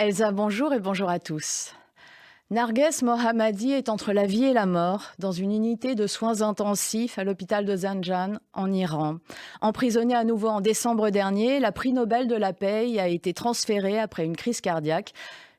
Elsa, bonjour et bonjour à tous. Narges Mohammadi est entre la vie et la mort dans une unité de soins intensifs à l'hôpital de Zanjan en Iran. Emprisonnée à nouveau en décembre dernier, la prix Nobel de la paix y a été transférée après une crise cardiaque.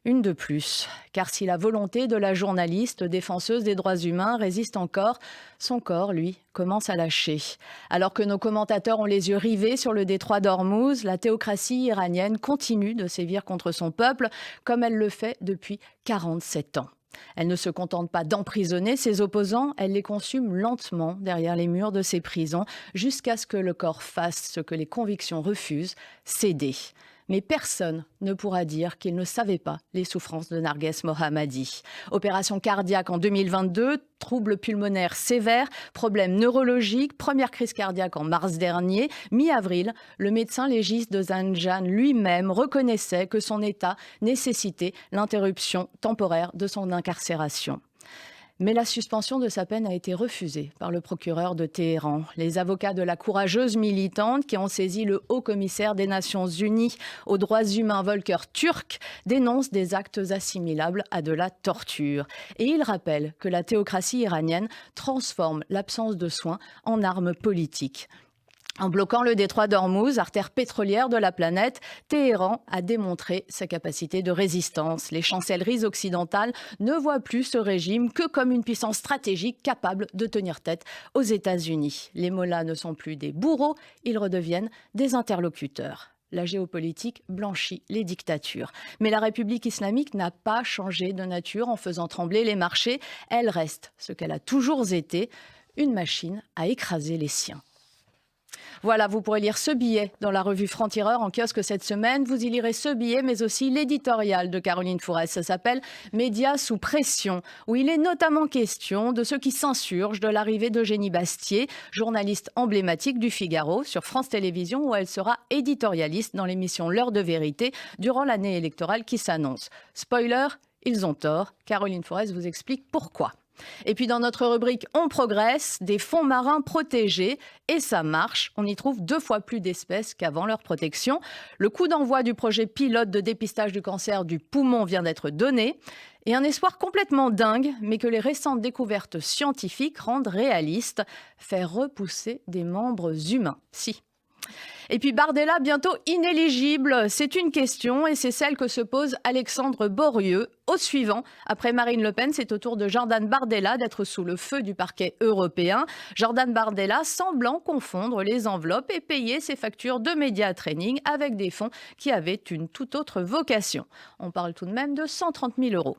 Une de plus, car si la volonté de la journaliste défenseuse des droits humains résiste encore, son corps, lui, commence à lâcher. Alors que nos commentateurs ont les yeux rivés sur le détroit d'Ormuz, la théocratie iranienne continue de sévir contre son peuple, comme elle le fait depuis 47 ans. Elle ne se contente pas d'emprisonner ses opposants, elle les consume lentement derrière les murs de ses prisons, jusqu'à ce que le corps fasse ce que les convictions refusent, céder. Mais personne ne pourra dire qu'il ne savait pas les souffrances de Narges Mohammadi. Opération cardiaque en 2022, troubles pulmonaires sévères, problèmes neurologiques, première crise cardiaque en mars dernier. Mi-avril, le médecin légiste de Zanjan lui-même reconnaissait que son état nécessitait l'interruption temporaire de son incarcération. Mais la suspension de sa peine a été refusée par le procureur de Téhéran. Les avocats de la courageuse militante qui ont saisi le haut-commissaire des Nations Unies aux droits humains Volker Türk dénoncent des actes assimilables à de la torture. Et ils rappellent que la théocratie iranienne transforme l'absence de soins en arme politique. En bloquant le détroit d'Ormuz, artère pétrolière de la planète, Téhéran a démontré sa capacité de résistance. Les chancelleries occidentales ne voient plus ce régime que comme une puissance stratégique capable de tenir tête aux États-Unis. Les mollahs ne sont plus des bourreaux, ils redeviennent des interlocuteurs. La géopolitique blanchit les dictatures. Mais la République islamique n'a pas changé de nature en faisant trembler les marchés. Elle reste ce qu'elle a toujours été, une machine à écraser les siens. Voilà, vous pourrez lire ce billet dans la revue Franc-Tireur en kiosque cette semaine. Vous y lirez ce billet, mais aussi l'éditorial de Caroline Fourès. Ça s'appelle « Médias sous pression », où il est notamment question de ceux qui s'insurgent de l'arrivée d'Eugénie Bastier, journaliste emblématique du Figaro, sur France Télévisions, où elle sera éditorialiste dans l'émission L'heure de vérité durant l'année électorale qui s'annonce. Spoiler, ils ont tort. Caroline Fourès vous explique pourquoi. Et puis dans notre rubrique « On progresse », des fonds marins protégés. Et ça marche, on y trouve 2 fois plus d'espèces qu'avant leur protection. Le coup d'envoi du projet pilote de dépistage du cancer du poumon vient d'être donné. Et un espoir complètement dingue, mais que les récentes découvertes scientifiques rendent réaliste, faire repousser des membres humains. Si. Et puis Bardella, bientôt inéligible, c'est une question et c'est celle que se pose Alexandre Borieux. Au suivant, après Marine Le Pen, c'est au tour de Jordan Bardella d'être sous le feu du parquet européen. Jordan Bardella semblant confondre les enveloppes et payer ses factures de média training avec des fonds qui avaient une toute autre vocation. On parle tout de même de 130 000 €.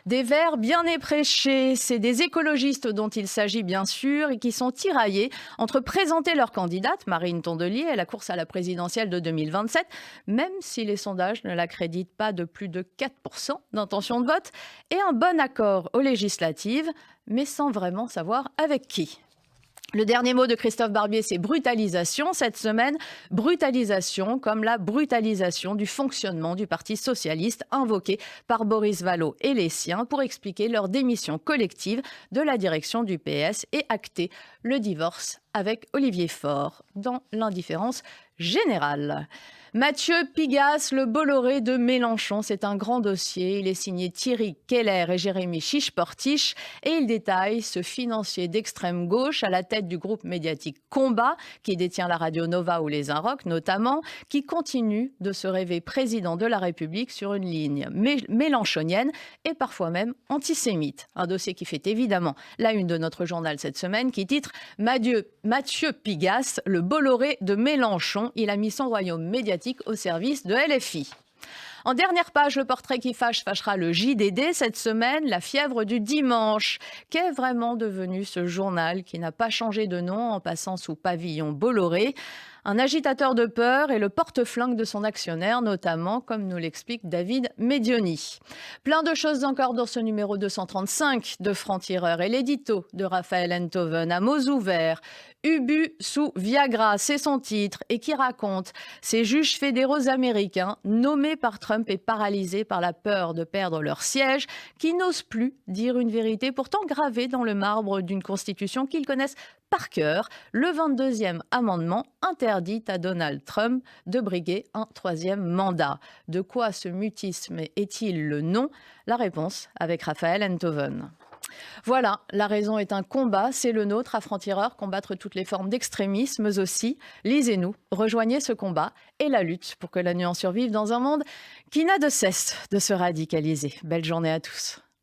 Des Verts bien éprêchés, c'est des écologistes dont il s'agit bien sûr et qui sont tiraillés entre présenter leur candidate, Marine Tondelier, à la course à la présidentielle de 2027, même si les sondages ne l'accréditent pas de plus de 4% d'intention de vote, et un bon accord aux législatives, mais sans vraiment savoir avec qui. Le dernier mot de Christophe Barbier, c'est brutalisation. Cette semaine, brutalisation comme la brutalisation du fonctionnement du Parti socialiste invoqué par Boris Vallaud et les siens pour expliquer leur démission collective de la direction du PS et acter le divorce avec Olivier Faure dans l'indifférence générale. Mathieu Pigasse, le Bolloré de Mélenchon, c'est un grand dossier. Il est signé Thierry Keller et Jérémy Chiche-Portiche et il détaille ce financier d'extrême gauche à la tête du groupe médiatique Combat, qui détient la radio Nova ou les Inrocks notamment, qui continue de se rêver président de la République sur une ligne mélenchonienne et parfois même antisémite. Un dossier qui fait évidemment la une de notre journal cette semaine qui titre « Mathieu Pigasse, le Bolloré de Mélenchon, il a mis son royaume médiatique au service de LFI ». En dernière page, le portrait qui fâchera le JDD cette semaine, la fièvre du dimanche. Qu'est vraiment devenu ce journal qui n'a pas changé de nom en passant sous pavillon Bolloré ? Un agitateur de peur et le porte-flingue de son actionnaire, notamment, comme nous l'explique David Medioni. Plein de choses encore dans ce numéro 235 de Franc-Tireur et l'édito de Raphaël Enthoven à mots ouverts. Ubu sous Viagra, c'est son titre, et qui raconte ces juges fédéraux américains nommés par Trump et paralysés par la peur de perdre leur siège, qui n'osent plus dire une vérité pourtant gravée dans le marbre d'une constitution qu'ils connaissent par cœur le 22e amendement interdit à Donald Trump de briguer un 3e mandat. De quoi ce mutisme est-il le nom? La réponse avec Raphaël Enthoven. Voilà, la raison est un combat, c'est le nôtre à Franc-Tireur, combattre toutes les formes d'extrémisme aussi. Lisez-nous, rejoignez ce combat et la lutte pour que la nuance survive dans un monde qui n'a de cesse de se radicaliser. Belle journée à tous.